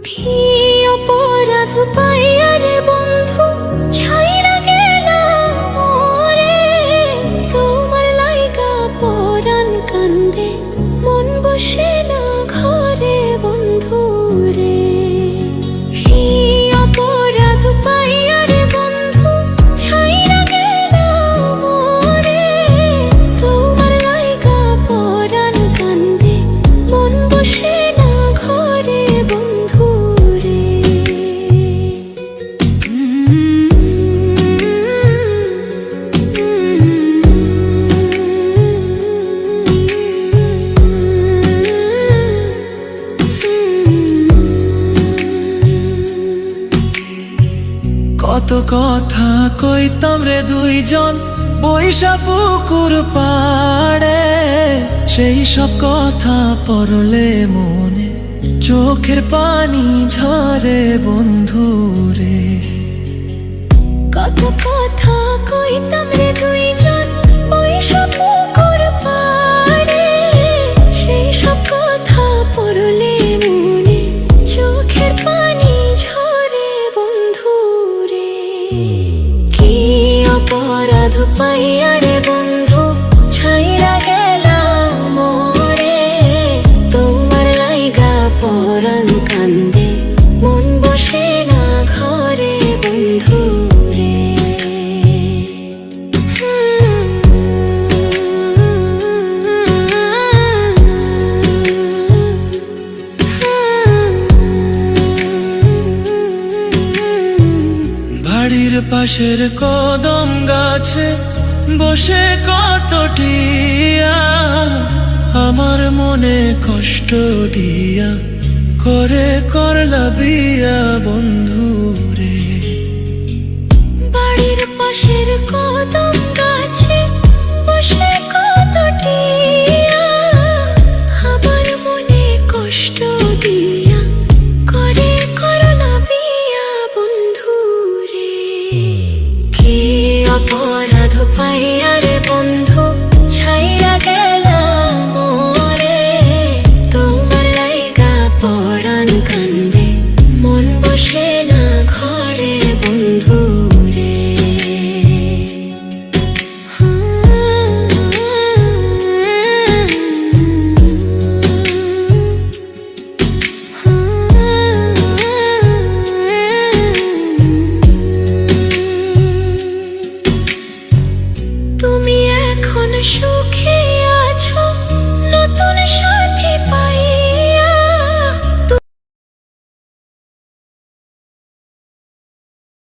কি অপরাধ পাইয়া রে বন্ধু ছাইরা গেলাম মোরে, তোমার লাইগা পরাণ কান্দে মন বসে না ঘরে বন্ধু রে। কি অপরাধ পাইয়া রে বন্ধু ছাইরা গেলাম মোরে, তোমার লাইগা পরাণ কান্দে মন বসে না ঘরে বন্ধু রে। কত কথা কইতাম রে দুইজন বৈশা পুকুর পাড়ে, সেই সব কথা পড়লে মনে চোখের পানি ঝরে বন্ধু রে। কত কথা কইতাম রে দুইজন বৈশা পুকুর পাড়ে, সেই সব কথা পড়লে মনে চোখের পানি ঝরে বন্ধু রে। কি অপরাধ পাইয়া রে বন্ধু ছাইরা গেলাম মোরে, তোমার লাইগা পরাণ কান্দে মন বসে না ঘরে বন্ধু রে। বাড়ির পাশের কদম গাছে বসে কত টিয়া, আমার মনে কষ্ট দিয়া করে করলা বিয়া বন্ধু রে। বাড়ির পাশের কদম